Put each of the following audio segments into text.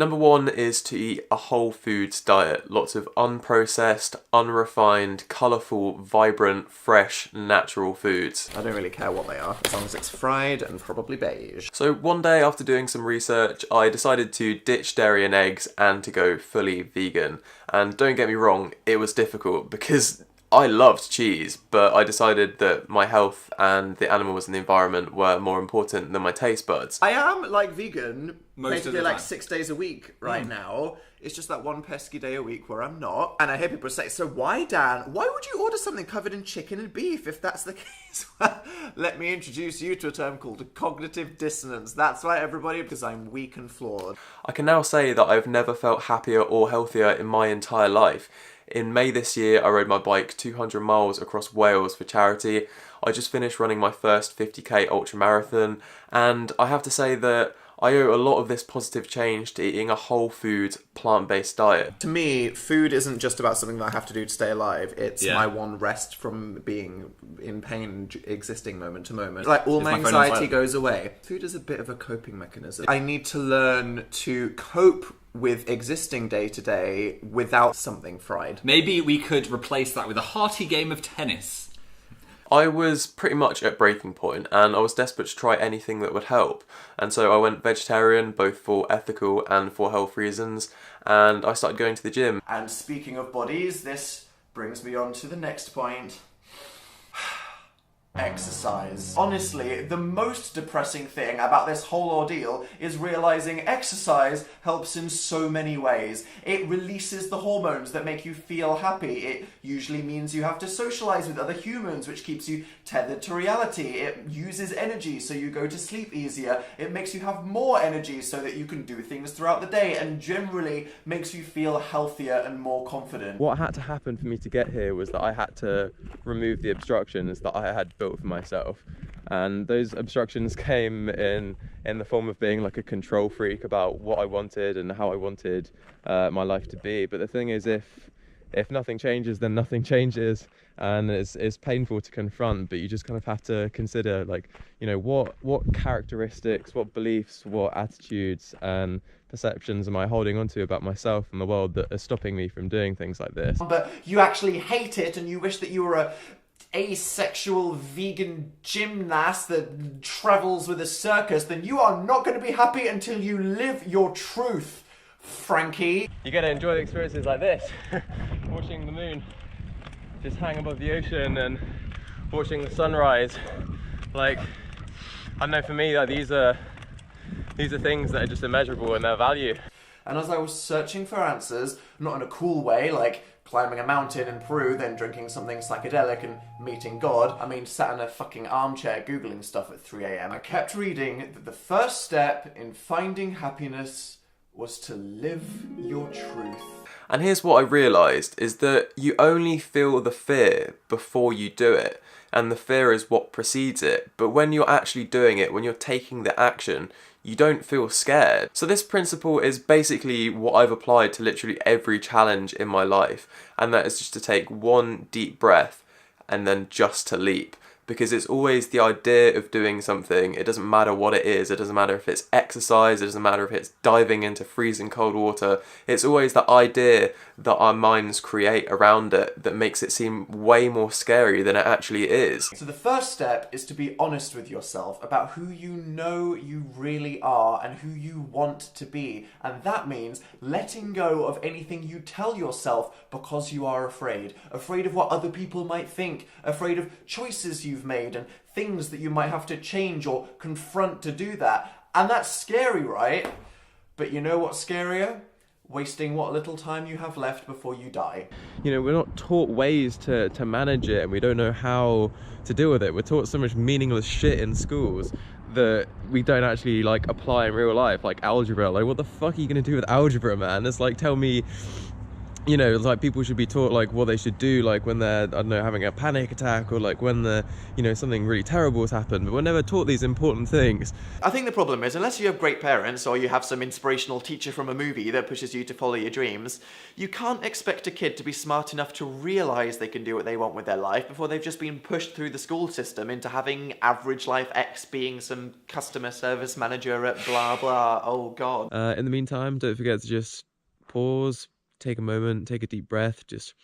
Number one is to eat a whole foods diet. Lots of unprocessed, unrefined, colourful, vibrant, fresh, natural foods. I don't really care what they are, as long as it's fried and probably beige. So one day after doing some research, I decided to ditch dairy and eggs and to go fully vegan. And don't get me wrong, it was difficult because I loved cheese, but I decided that my health and the animals and the environment were more important than my taste buds. I am like vegan basically like time. 6 days a week right now. It's just that one pesky day a week where I'm not. And I hear people say, so why, Dan? Why would you order something covered in chicken and beef if that's the case? Let me introduce you to a term called cognitive dissonance. That's right, everybody, because I'm weak and flawed. I can now say that I've never felt happier or healthier in my entire life. In May this year, I rode my bike 200 miles across Wales for charity. I just finished running my first 50k ultramarathon, and I have to say that I owe a lot of this positive change to eating a whole food, plant-based diet. To me, food isn't just about something that I have to do to stay alive. It's my one rest from being in pain and existing moment to moment. Like, all my anxiety goes away. Food is a bit of a coping mechanism. I need to learn to cope with existing day to day without something fried. Maybe we could replace that with a hearty game of tennis. I was pretty much at breaking point and I was desperate to try anything that would help. And so I went vegetarian, both for ethical and for health reasons, and I started going to the gym. And speaking of bodies, this brings me on to the next point. Exercise. Honestly, the most depressing thing about this whole ordeal is realizing exercise helps in so many ways. It releases the hormones that make you feel happy. It usually means you have to socialize with other humans, which keeps you tethered to reality. It uses energy so you go to sleep easier. It makes you have more energy so that you can do things throughout the day, and generally makes you feel healthier and more confident. What had to happen for me to get here was that I had to remove the obstructions that I had built for myself, and those obstructions came in the form of being like a control freak about what I wanted and how I wanted my life to be. But the thing is, if nothing changes, then nothing changes, and it's painful to confront, but you just kind of have to consider, like, you know, what characteristics, what beliefs, what attitudes and perceptions am I holding on to about myself and the world that are stopping me from doing things like this. But you actually hate it, and you wish that you were a asexual vegan gymnast that travels with a circus, then you are not going to be happy until you live your truth, Frankie. You get to enjoy the experiences like this, watching the moon just hang above the ocean and watching the sunrise. Like, I don't know, for me, like, these are things that are just immeasurable in their value. And as I was searching for answers, not in a cool way, like climbing a mountain in Peru, then drinking something psychedelic and meeting God, I mean, sat in a fucking armchair googling stuff at 3 AM, I kept reading that the first step in finding happiness was to live your truth. And here's what I realised, is that you only feel the fear before you do it, and the fear is what precedes it. But when you're actually doing it, when you're taking the action, you don't feel scared. So this principle is basically what I've applied to literally every challenge in my life, and that is just to take one deep breath and then just to leap. Because it's always the idea of doing something. It doesn't matter what it is. It doesn't matter if it's exercise. It doesn't matter if it's diving into freezing cold water. It's always the idea that our minds create around it that makes it seem way more scary than it actually is. So the first step is to be honest with yourself about who you know you really are and who you want to be. And that means letting go of anything you tell yourself because you are afraid. Afraid of what other people might think. Afraid of choices you've made and things that you might have to change or confront to do that. And that's scary, right? But you know what's scarier? Wasting what little time you have left before you die. You know, we're not taught ways to manage it, and we don't know how to deal with it. We're taught so much meaningless shit in schools that we don't actually like apply in real life, like algebra. Like, what the fuck are you gonna do with algebra, man? It's like, tell me you know, like people should be taught like what they should do, like when they're, I don't know, having a panic attack, or like when the, you know, something really terrible has happened, but we're never taught these important things. I think the problem is, unless you have great parents or you have some inspirational teacher from a movie that pushes you to follow your dreams, you can't expect a kid to be smart enough to realise they can do what they want with their life before they've just been pushed through the school system into having average life X being some customer service manager at blah blah. Oh god. In the meantime, don't forget to just pause, take a moment, take a deep breath, just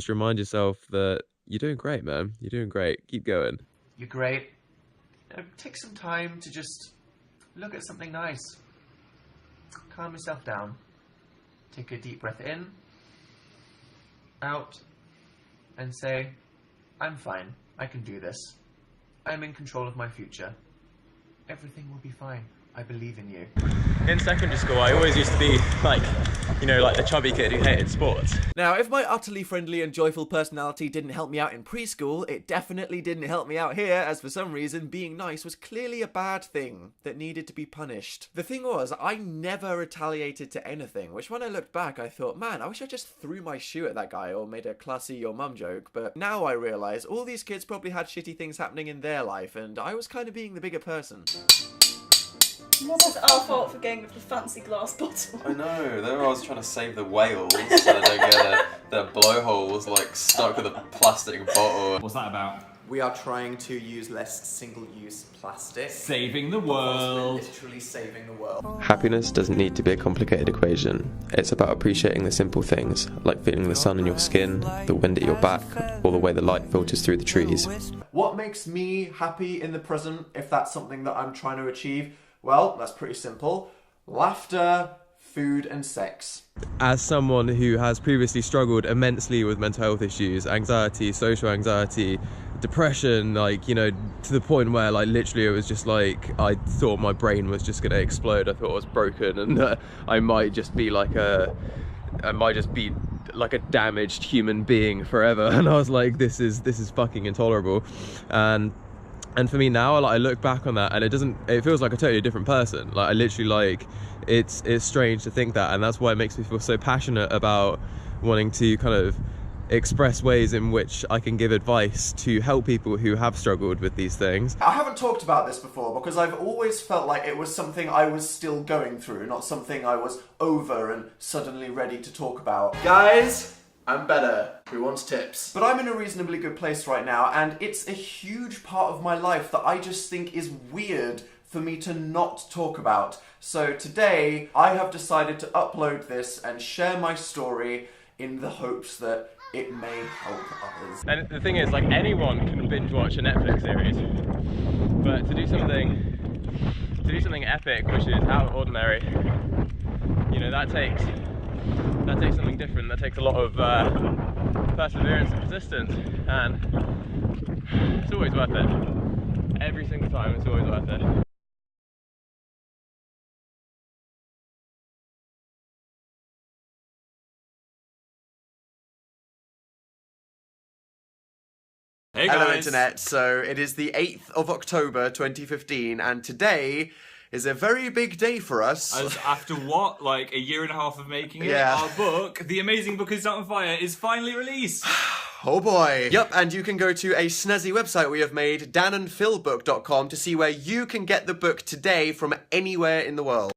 remind yourself that you're doing great, man. You're doing great. Keep going. You're great. Take some time to just look at something nice. Calm yourself down. Take a deep breath in, out, and say, I'm fine. I can do this. I'm in control of my future. Everything will be fine. I believe in you. In secondary school, I always used to be like, you know, like the chubby kid who hated sports. Now, if my utterly friendly and joyful personality didn't help me out in preschool, it definitely didn't help me out here, as for some reason, being nice was clearly a bad thing that needed to be punished. The thing was, I never retaliated to anything, which when I looked back, I thought, man, I wish I just threw my shoe at that guy or made a classy your mum joke, but now I realise all these kids probably had shitty things happening in their life, and I was kind of being the bigger person. This is our fault for going with the fancy glass bottle. I know, they were always trying to save the whales so they don't get their blowholes like stuck with a plastic bottle. What's that about? We are trying to use less single-use plastic. Saving the Because world. we're literally saving the world. Happiness doesn't need to be a complicated equation. It's about appreciating the simple things, like feeling the sun on your skin, the wind at your back, or the way the light filters through the trees. What makes me happy in the present, if that's something that I'm trying to achieve? Well, that's pretty simple. Laughter, food, and sex. As someone who has previously struggled immensely with mental health issues, anxiety, social anxiety, depression, like, you know, to the point where like literally it was just like I thought my brain was just gonna explode. I thought I was broken, and I might just be like a damaged human being forever. And I was like, this is fucking intolerable. And for me now, like, I look back on that and it feels like a totally different person. Like I literally, like, it's strange to think that, and that's why it makes me feel so passionate about wanting to kind of express ways in which I can give advice to help people who have struggled with these things. I haven't talked about this before because I've always felt like it was something I was still going through, not something I was over and suddenly ready to talk about. Guys, I'm better. Who wants tips? But I'm in a reasonably good place right now, and it's a huge part of my life that I just think is weird for me to not talk about. So today, I have decided to upload this and share my story in the hopes that it may help others. And the thing is, like, anyone can binge watch a Netflix series, but to do something epic, which is out of ordinary, you know, that takes something different. That takes a lot of perseverance and persistence, and it's always worth it. Every single time, it's always worth it. Hey guys. Hello Internet, so it is the 8th of October 2015, and today is a very big day for us. As after what, like a year and a half of making it, Yeah. our book, The Amazing Book Is Set on Fire, is finally released. Oh boy. Yep, and you can go to a snazzy website we have made, danandphilbook.com, to see where you can get the book today from anywhere in the world.